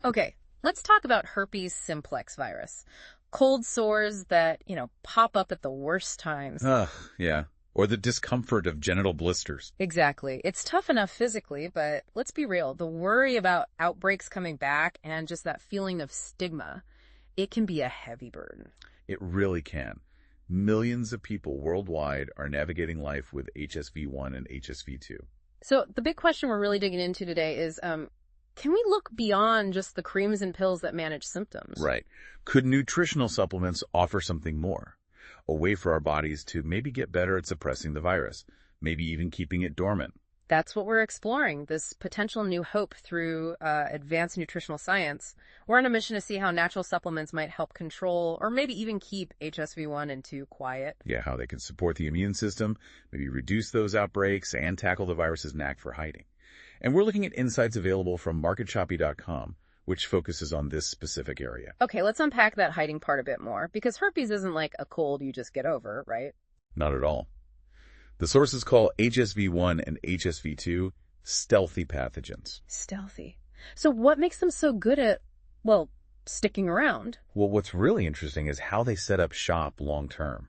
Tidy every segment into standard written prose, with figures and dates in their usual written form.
Okay, let's talk about herpes simplex virus. Cold sores that, pop up at the worst times. Ugh, yeah. Or the discomfort of genital blisters. Exactly. It's tough enough physically, but let's be real. The worry about outbreaks coming back and just that feeling of stigma, it can be a heavy burden. It really can. Millions of people worldwide are navigating life with HSV-1 and HSV-2. So the big question we're really digging into today is, can we look beyond just the creams and pills that manage symptoms? Right. Could nutritional supplements offer something more? A way for our bodies to maybe get better at suppressing the virus, maybe even keeping it dormant. That's what we're exploring, this potential new hope through advanced nutritional science. We're on a mission to see how natural supplements might help control or maybe even keep HSV-1 and 2 quiet. Yeah, how they can support the immune system, maybe reduce those outbreaks, and tackle the virus's knack for hiding. And we're looking at insights available from MarketShoppy.com, which focuses on this specific area. Okay, let's unpack that hiding part a bit more, because herpes isn't like a cold you just get over, right? Not at all. The sources call HSV-1 and HSV-2 stealthy pathogens. Stealthy. So what makes them so good at, sticking around? Well, what's really interesting is how they set up shop long term.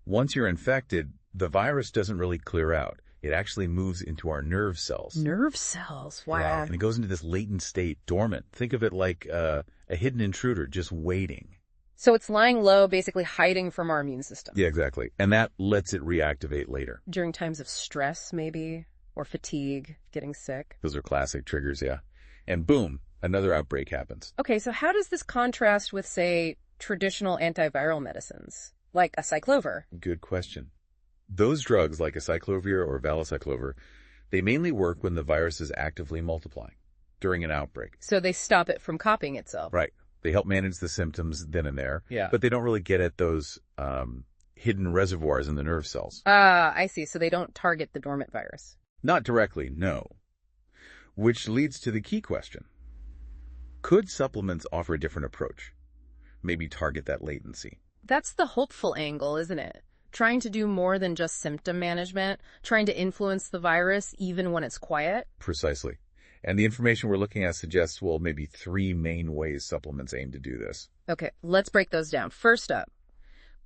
Once you're infected, the virus doesn't really clear out. It actually moves into our nerve cells. Nerve cells? Wow. Right. And it goes into this latent state, dormant. Think of it like a hidden intruder just waiting. So it's lying low, basically hiding from our immune system. Yeah, exactly. And that lets it reactivate later. During times of stress, maybe, or fatigue, getting sick. Those are classic triggers, yeah. And boom, another outbreak happens. Okay, so how does this contrast with, say, traditional antiviral medicines, like acyclovir? Good question. Those drugs, like acyclovir or valacyclovir, they mainly work when the virus is actively multiplying during an outbreak. So they stop it from copying itself. Right. They help manage the symptoms then and there. Yeah. But they don't really get at those hidden reservoirs in the nerve cells. Ah, I see. So they don't target the dormant virus. Not directly, no. Which leads to the key question. Could supplements offer a different approach? Maybe target that latency? That's the hopeful angle, isn't it? Trying to do more than just symptom management, trying to influence the virus even when it's quiet. Precisely. And the information we're looking at suggests, maybe 3 main ways supplements aim to do this. Okay, let's break those down. First up,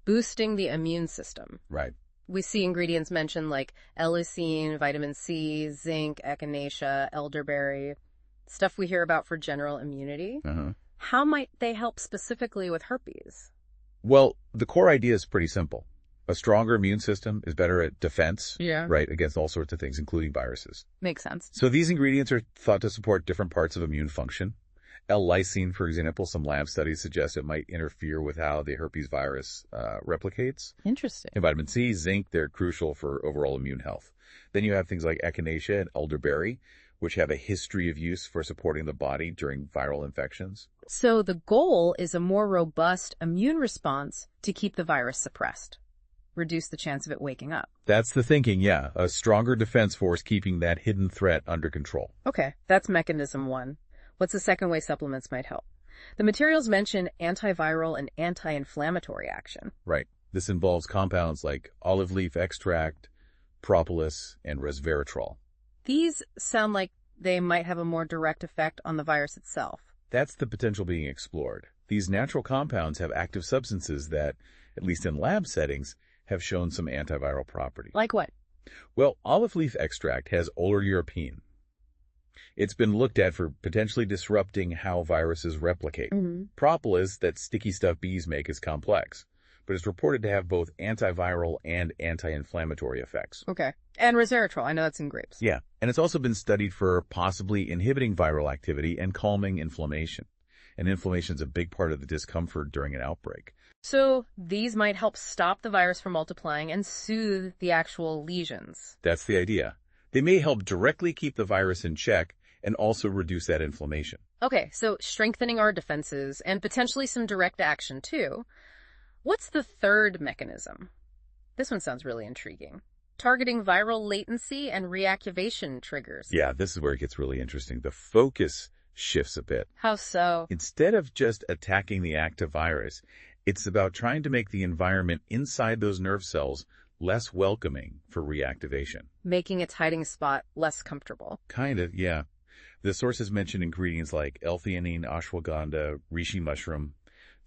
boosting the immune system. Right. We see ingredients mentioned like L-leucine, vitamin C, zinc, echinacea, elderberry, stuff we hear about for general immunity. Uh-huh. How might they help specifically with herpes? Well, the core idea is pretty simple. A stronger immune system is better at defense, right, against all sorts of things, including viruses. Makes sense. So these ingredients are thought to support different parts of immune function. L-leucine, for example, some lab studies suggest it might interfere with how the herpes virus replicates. Interesting. And vitamin C, zinc, they're crucial for overall immune health. Then you have things like echinacea and elderberry, which have a history of use for supporting the body during viral infections. So the goal is a more robust immune response to keep the virus suppressed. Reduce the chance of it waking up. That's the thinking, yeah. A stronger defense force keeping that hidden threat under control. Okay, that's mechanism 1. What's the second way supplements might help? The materials mention antiviral and anti-inflammatory action. Right. This involves compounds like olive leaf extract, propolis, and resveratrol. These sound like they might have a more direct effect on the virus itself. That's the potential being explored. These natural compounds have active substances that, at least in lab settings, have shown some antiviral properties. Like what? Well, olive leaf extract has oleuropein. It's been looked at for potentially disrupting how viruses replicate. Propolis, that sticky stuff bees make, is complex, but it's reported to have both antiviral and anti-inflammatory effects. Okay. And resveratrol, I know that's in grapes. Yeah, and it's also been studied for possibly inhibiting viral activity and calming inflammation. And inflammation is a big part of the discomfort during an outbreak. So these might help stop the virus from multiplying and soothe the actual lesions. That's the idea. They may help directly keep the virus in check and also reduce that inflammation. Okay, so strengthening our defenses and potentially some direct action too. What's the third mechanism? This one sounds really intriguing. Targeting viral latency and reactivation triggers. Yeah, this is where it gets really interesting. The focus shifts a bit. How so? Instead of just attacking the active virus, it's about trying to make the environment inside those nerve cells less welcoming for reactivation. Making its hiding spot less comfortable. Kind of, yeah. The sources mention ingredients like L-theanine, ashwagandha, reishi mushroom,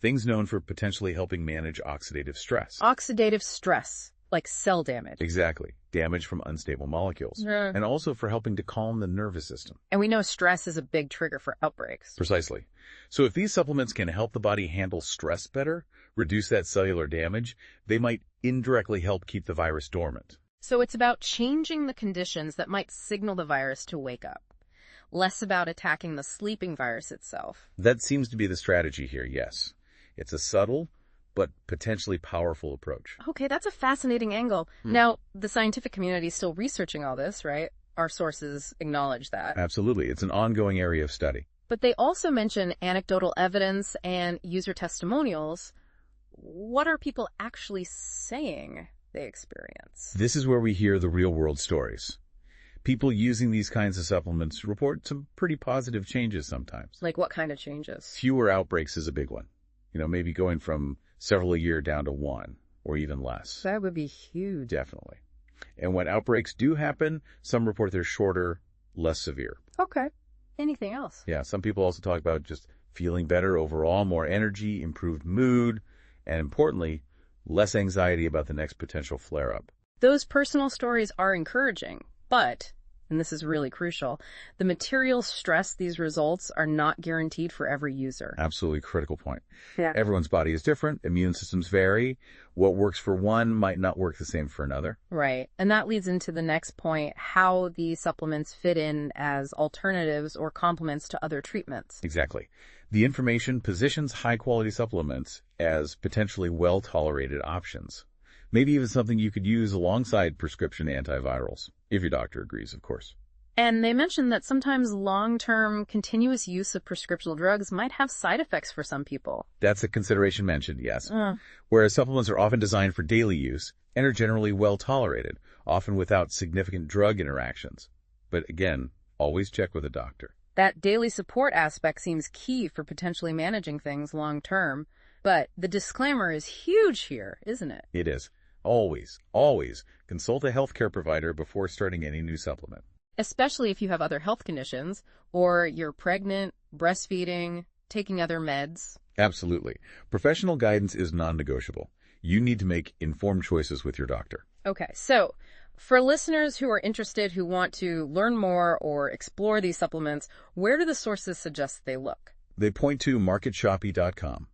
things known for potentially helping manage oxidative stress. Oxidative stress, like cell damage. Exactly. Damage from unstable molecules. And also for helping to calm the nervous system. And we know stress is a big trigger for outbreaks. Precisely. So if these supplements can help the body handle stress better, reduce that cellular damage, they might indirectly help keep the virus dormant. So it's about changing the conditions that might signal the virus to wake up, less about attacking the sleeping virus itself. That seems to be the strategy here, yes. It's a subtle but potentially powerful approach. Okay, that's a fascinating angle. Now, the scientific community is still researching all this, right? Our sources acknowledge that. Absolutely. It's an ongoing area of study. But they also mention anecdotal evidence and user testimonials. What are people actually saying they experience? This is where we hear the real-world stories. People using these kinds of supplements report some pretty positive changes sometimes. Like what kind of changes? Fewer outbreaks is a big one. Maybe going from several a year down to one, or even less. That would be huge. Definitely. And when outbreaks do happen, some report they're shorter, less severe. Okay. Anything else? Yeah, some people also talk about just feeling better overall, more energy, improved mood, and importantly, less anxiety about the next potential flare-up. Those personal stories are encouraging, but, and this is really crucial, the material stress these results are not guaranteed for every user. Absolutely critical point. Yeah. Everyone's body is different. Immune systems vary. What works for one might not work the same for another. Right. And that leads into the next point, how these supplements fit in as alternatives or complements to other treatments. Exactly. The information positions high-quality supplements as potentially well-tolerated options. Maybe even something you could use alongside prescription antivirals, if your doctor agrees, of course. And they mentioned that sometimes long-term continuous use of prescription drugs might have side effects for some people. That's a consideration mentioned, yes. Whereas supplements are often designed for daily use and are generally well-tolerated, often without significant drug interactions. But again, always check with a doctor. That daily support aspect seems key for potentially managing things long-term. But the disclaimer is huge here, isn't it? It is. Always, always consult a healthcare provider before starting any new supplement. Especially if you have other health conditions, or you're pregnant, breastfeeding, taking other meds. Absolutely. Professional guidance is non-negotiable. You need to make informed choices with your doctor. Okay, so for listeners who are interested, who want to learn more or explore these supplements, where do the sources suggest they look? They point to MarketShoppy.com.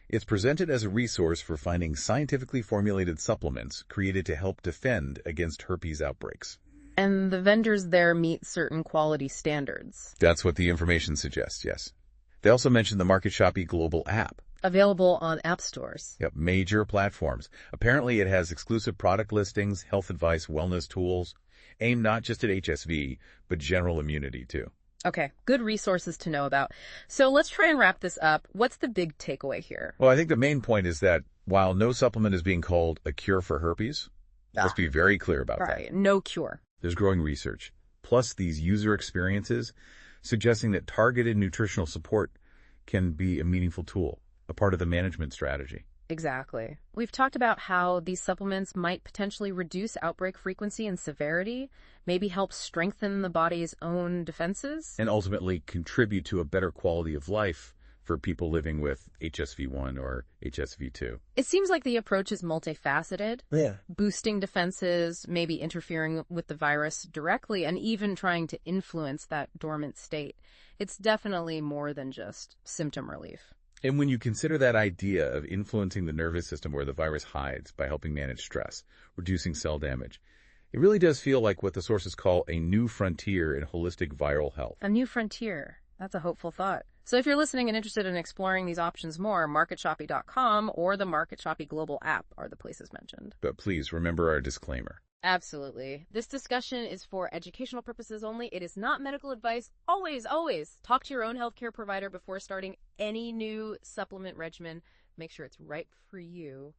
It's presented as a resource for finding scientifically formulated supplements created to help defend against herpes outbreaks. And the vendors there meet certain quality standards. That's what the information suggests, yes. They also mention the MarketShoppy Global App. Available on app stores. Yep, major platforms. Apparently it has exclusive product listings, health advice, wellness tools, aimed not just at HSV, but general immunity too. Okay, good resources to know about. So let's try and wrap this up. What's the big takeaway here? Well, I think the main point is that while no supplement is being called a cure for herpes, let's be very clear about that. Right, no cure. There's growing research, plus these user experiences suggesting that targeted nutritional support can be a meaningful tool, a part of the management strategy. Exactly. We've talked about how these supplements might potentially reduce outbreak frequency and severity, maybe help strengthen the body's own defenses, and ultimately contribute to a better quality of life for people living with HSV-1 or HSV-2. It seems like the approach is multifaceted. Yeah. Boosting defenses, maybe interfering with the virus directly, and even trying to influence that dormant state. It's definitely more than just symptom relief. And when you consider that idea of influencing the nervous system where the virus hides by helping manage stress, reducing cell damage, it really does feel like what the sources call a new frontier in holistic viral health. A new frontier. That's a hopeful thought. So if you're listening and interested in exploring these options more, MarketShoppy.com or the MarketShoppy Global App are the places mentioned. But please remember our disclaimer. Absolutely. This discussion is for educational purposes only. It is not medical advice. Always, always talk to your own healthcare provider before starting any new supplement regimen. Make sure it's right for you.